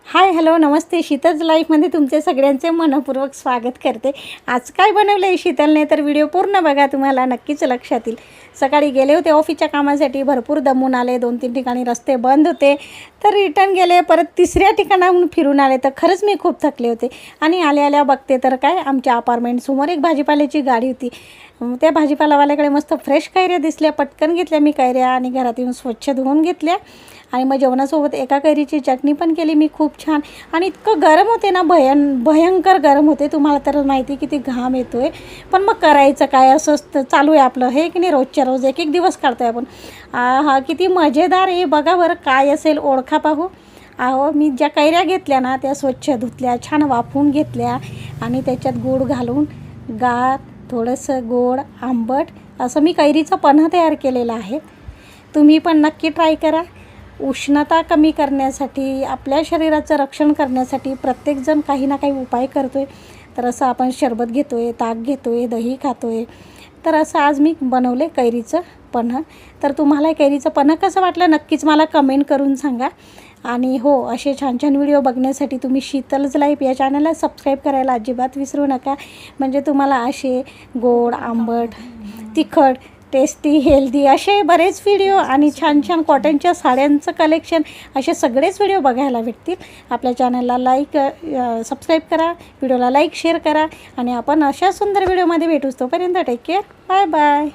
Hi hello नमस्ते. शीतल लाईफमध्ये तुमचे सगळ्यांचे मनपूर्वक स्वागत करते. आज काय बनवलं आहे शीतलने तर व्हिडिओ पूर्ण बघा, तुम्हाला नक्कीच लक्षात येईल. सकाळी गेले होते ऑफिसच्या कामासाठी, भरपूर दमून आले. 2-3 ठिकाणी रस्ते बंद होते, तर रिटर्न गेले. परत तिसऱ्या ठिकाणाहून फिरून आले, तर खरंच मी खूप थकले होते. आणि आल्या बघते तर काय, आमच्या अपार्टमेंटसमोर एक भाजीपाल्याची गाडी होती. त्या भाजीपालावाल्याकडे मस्त फ्रेश कैऱ्या दिसल्या. पटकन घेतल्या मी कैऱ्या आणि घरात येऊन स्वच्छ धुवून घेतल्या. आणि मग जेवणासोबत एका कैरीची चटणी पण केली मी, खूप छान. आणि इतकं गरम होते ना, भयंकर गरम होते. तुम्हाला तर माहिती किती घाम येतो आहे, पण मग करायचं काय, असं चालू आहे आपलं, हे की नाही. रोजच्या रोज एक एक दिवस काढतो आहे आपण. हा किती मजेदार आहे बघा बरं. काय असेल ओळखा पाहू. मी ज्या कैऱ्या घेतल्या ना, त्या स्वच्छ धुतल्या, छान वाफवून घेतल्या आणि त्याच्यात गूळ घालून, थोडंसं गोड आंबट असं मी कैरीचं पन्हं तयार केलेलं आहे. तुम्ही पण नक्की ट्राय करा. उष्णता कमी करण्यासाठी, आपल्या शरीराचं रक्षण करण्यासाठी प्रत्येकजण काही ना काही उपाय करतो आहे. तर असं आपण शरबत घेतो आहे, ताक घेतो आहे, दही खातो आहे. तर असं आज मी बनवले कैरीचं पन्हं. तर तुम्हाला कैरीचं पन्हं कसं वाटलं नक्कीच मला कमेंट करून सांगा. आणि हो, असे छान छान व्हिडिओ बघण्यासाठी तुम्ही शीतल्स लाईफ या चॅनलला सबस्क्राईब करायला अजिबात विसरू नका. म्हणजे तुम्हाला असे गोड आंबट तिखट टेस्टी हेल्दी असे बरेच व्हिडिओ आणि छान छान कॉटनच्या साड्यांचं कलेक्शन, असे सगळेच व्हिडिओ बघायला भेटतील. आपल्या चॅनलला सबस्क्राईब करा, व्हिडिओला लाईक शेअर करा आणि आपण अशा सुंदर व्हिडिओमध्ये भेटूच. तोपर्यंत टेक केअर, बाय बाय.